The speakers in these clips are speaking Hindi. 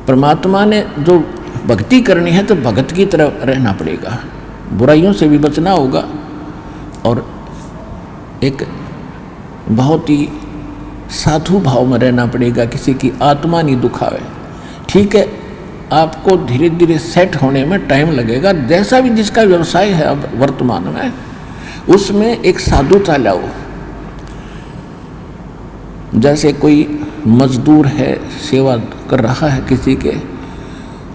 परमात्मा ने जो भक्ति करनी है तो भगत की तरह रहना पड़ेगा, बुराइयों से भी बचना होगा और एक बहुत ही साधु भाव में रहना पड़ेगा, किसी की आत्मा नहीं दुखावे। ठीक है, आपको धीरे धीरे सेट होने में टाइम लगेगा, जैसा भी जिसका व्यवसाय है अब वर्तमान में उसमें एक साधुता लाओ। जैसे कोई मजदूर है, सेवा कर रहा है किसी के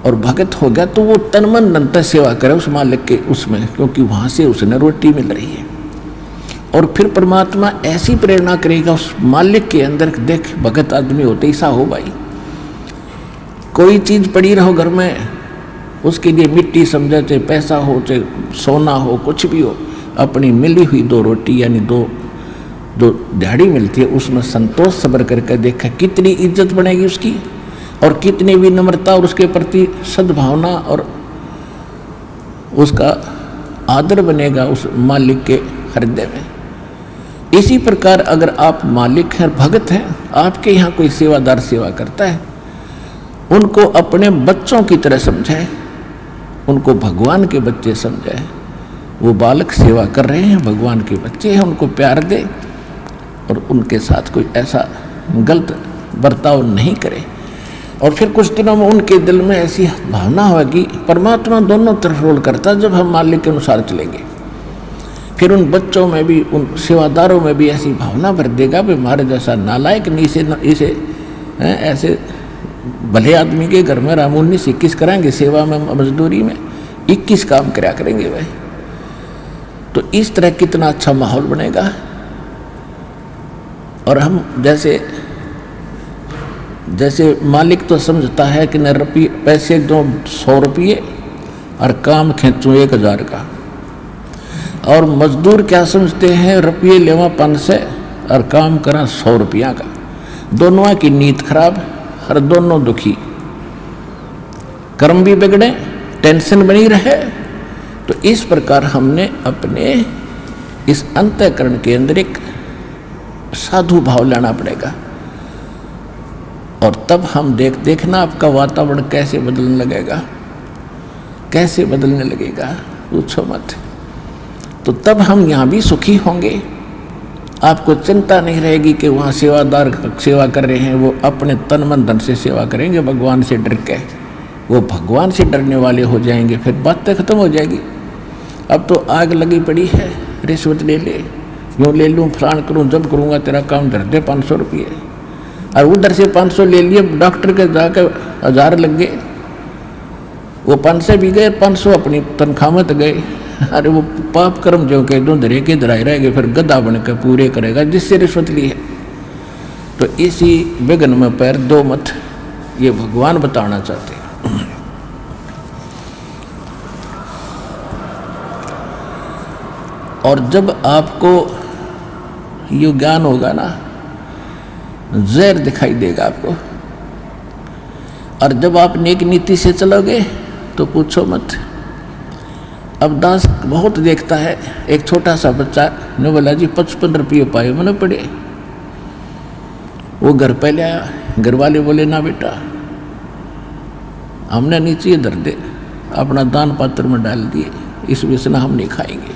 और भगत हो गया तो वो तन मन धन से सेवा करे उस मालिक के उसमें, क्योंकि वहाँ से उसने रोटी मिल रही है। और फिर परमात्मा ऐसी प्रेरणा करेगा उस मालिक के अंदर, देख भगत आदमी होते ऐसा हो भाई, कोई चीज़ पड़ी रहो घर में उसके लिए मिट्टी समझे, चाहे पैसा हो चाहे सोना हो कुछ भी हो, अपनी मिली हुई 2 रोटी यानी 2 जो दिहाड़ी मिलती है उसमें संतोष सब्र करके देखा कितनी इज्जत बनेगी उसकी और कितनी विनम्रता और उसके प्रति सद्भावना और उसका आदर बनेगा उस मालिक के हृदय में। इसी प्रकार अगर आप मालिक हैं, भगत हैं, आपके यहाँ कोई सेवादार सेवा करता है, उनको अपने बच्चों की तरह समझाए, उनको भगवान के बच्चे समझाए। वो बालक सेवा कर रहे हैं, भगवान के बच्चे हैं, उनको प्यार दे और उनके साथ कोई ऐसा गलत बर्ताव नहीं करे। और फिर कुछ दिनों में उनके दिल में ऐसी भावना होगी, परमात्मा दोनों तरफ रोल करता है, जब हम मालिक के अनुसार चलेंगे फिर उन बच्चों में भी, उन सेवादारों में भी ऐसी भावना भर देगा भी हमारे जैसा नालायक नहीं, इसे ऐसे भले आदमी के घर में रामून 21 कराएंगे, सेवा में मजदूरी में 21 काम कराया करेंगे भाई। तो इस तरह कितना अच्छा माहौल बनेगा। और हम जैसे मालिक तो समझता है कि न रुपये पैसे दो 100 रुपये और काम खींचूँ 1000 का, और मजदूर क्या समझते हैं, रुपये लेवा 500 और काम करा 100 रुपया का। दोनों की नीयत खराब और दोनों दुखी, कर्म भी बिगड़े, टेंशन बनी रहे। तो इस प्रकार हमने अपने इस अंतःकरण के अंदर एक साधु भाव लाना पड़ेगा और तब हम देखना आपका वातावरण कैसे बदलने लगेगा, कैसे बदलने लगेगा, पूछो मत। तो तब हम यहाँ भी सुखी होंगे, आपको चिंता नहीं रहेगी कि वहाँ सेवादार सेवा कर रहे हैं, वो अपने तन मन धन से सेवा करेंगे, भगवान से डर के वो भगवान से डरने वाले हो जाएंगे, फिर बातें खत्म हो जाएगी। अब तो आग लगी पड़ी है, रिश्वत ले ले, यूँ ले लूँ, फलान करूँ, जब करूँगा तेरा काम धर दे 500 रुपये, और उधर से 500 ले लिए, डॉक्टर के जाकर 1000 लग गए, वो 500 भी गए, 500 अपनी तनख्वाह में तो गए। अरे वो पाप कर्म जो कह दो धरे के धराए रहेंगे, फिर गधा बन के पूरे करेगा जिससे रिश्वत ली है। तो इसी विघ्न में पैर दो मत, ये भगवान बताना चाहते हैं। और जब आपको ये ज्ञान होगा ना, जहर दिखाई देगा आपको, और जब आप नेक नीति से चलोगे तो पूछो मत। अब दास बहुत देखता है, एक छोटा सा बच्चा ने बोला जी 55 रुपये पाए मैंने पड़े, वो घर पे ले आया, घर वाले बोले ना बेटा हमने नीचे धर दे, अपना दान पात्र में डाल दिए, इस विषय हम नहीं खाएंगे।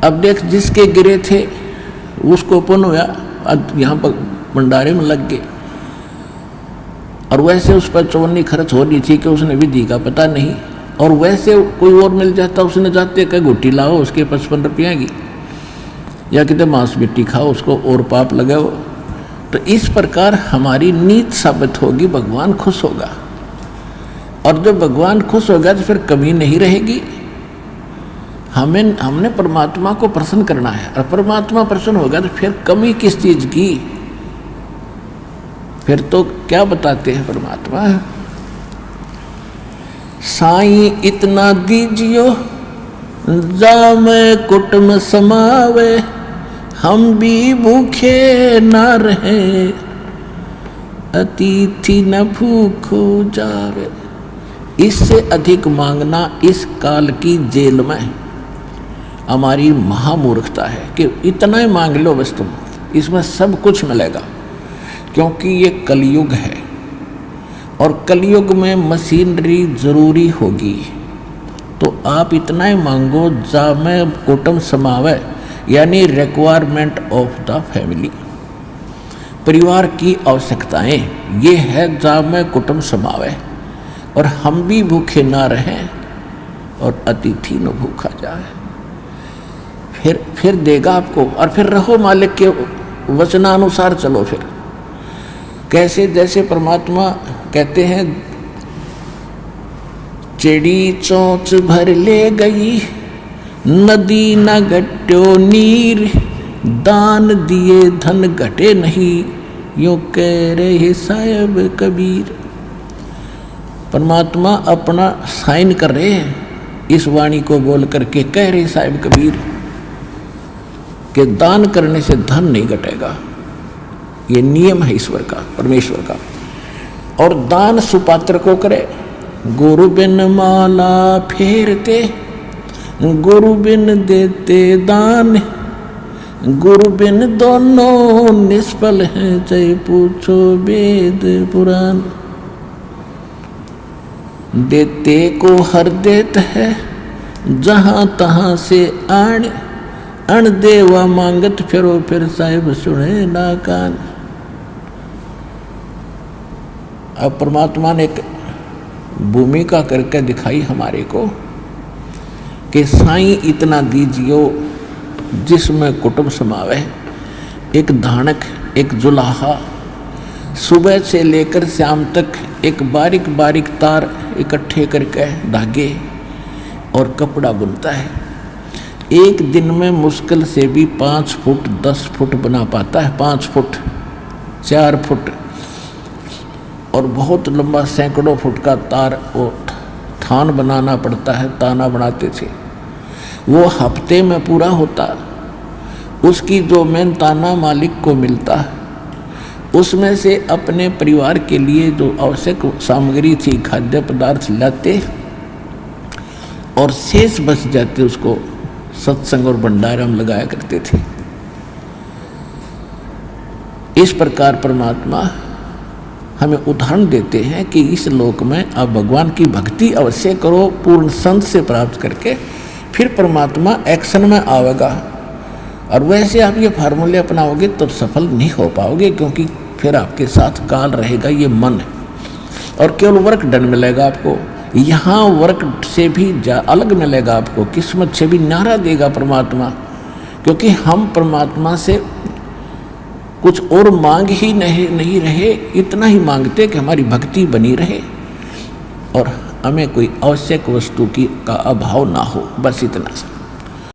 अब देख जिसके गिरे थे उसको पुण्य हुआ, यहाँ पर भंडारे में लग गए, और वैसे उस पर चौनी खर्च हो रही थी कि उसने विधि का पता नहीं, और वैसे कोई और मिल जाता उसने जाते कह घुट्टी लाओ उसके 55 रुपये की, या कितने मांस मिट्टी खाओ उसको और पाप लगाओ। तो इस प्रकार हमारी नीत साबित होगी, भगवान खुश होगा, और जब भगवान खुश होगा तो फिर कमी नहीं रहेगी। हमने परमात्मा को प्रसन्न करना है, और परमात्मा प्रसन्न होगा तो फिर कमी किस चीज की, फिर तो क्या बताते हैं परमात्मा, साईं इतना दीजियो जामे कुटुम समावे, हम भी भूखे न रहे अतिथि न भूखो जावे। इससे अधिक मांगना इस काल की जेल में हमारी महामूर्खता है कि इतना ही मांग लो बस तुम, इसमें सब कुछ मिलेगा, क्योंकि ये कलयुग है और कलयुग में मशीनरी जरूरी होगी, तो आप इतना ही मांगो जा में कुटुंब समावे, यानी रिक्वायरमेंट ऑफ द फैमिली, परिवार की आवश्यकताएं ये है जा में कुटुंब समावे, और हम भी भूखे ना रहें और अतिथि न भूखा जाए। फिर देगा आपको, और फिर रहो मालिक के वचनानुसार चलो। फिर कैसे, जैसे परमात्मा कहते हैं, चिड़ी चोंच भर ले गई, नदी न घट्यो नीर, दान दिए धन घटे नहीं, यूं कह रहे साहिब कबीर। परमात्मा अपना साइन कर रहे हैं इस वाणी को बोल करके, कह रहे साहिब कबीर कि दान करने से धन नहीं घटेगा, ये नियम है ईश्वर का, परमेश्वर का। और दान सुपात्र को करे, गुरु बिन माला फेरते, गुरु बिन देते दान, गुरु बिन दोनों निष्फल हैं, चाहे पूछो वेद पुराण। देते को हर देत है, जहां तहां से आण, अण देवा मांगत फिरो, फिर साहिब सुने ना कान। अब परमात्मा ने एक भूमिका करके दिखाई हमारे को कि साईं इतना दीजियो जिसमें कुटुंब समावे। एक धानक, एक जुलाहा, सुबह से लेकर शाम तक एक बारीक बारीक तार इकट्ठे करके धागे और कपड़ा बुनता है। एक दिन में मुश्किल से भी 5 फुट 10 फुट बना पाता है, 5 फुट 4 फुट, और बहुत लंबा सैकड़ों फुट का तार वो थान बनाना पड़ता है, ताना बनाते थे। वो हफ्ते में पूरा होता। उसकी जो मेहनताना मालिक को मिलता, उसमें से अपने परिवार के लिए जो आवश्यक सामग्री थी, खाद्य पदार्थ लाते, और शेष बच जाते उसको सत्संग और भंडारा में लगाया करते थे। इस प्रकार परमात्मा हमें उदाहरण देते हैं कि इस लोक में आप भगवान की भक्ति अवश्य करो, पूर्ण संत से प्राप्त करके, फिर परमात्मा एक्शन में आवेगा। और वैसे आप ये फार्मूले अपनाओगे तो सफल नहीं हो पाओगे, क्योंकि फिर आपके साथ काल रहेगा, ये मन है, और केवल वर्क डन मिलेगा आपको। यहाँ वर्क से भी अलग मिलेगा आपको, किस्मत से भी न्यारा देगा परमात्मा, क्योंकि हम परमात्मा से कुछ और मांग ही नहीं रहे, इतना ही मांगते कि हमारी भक्ति बनी रहे और हमें कोई आवश्यक वस्तु का अभाव ना हो, बस इतना सा।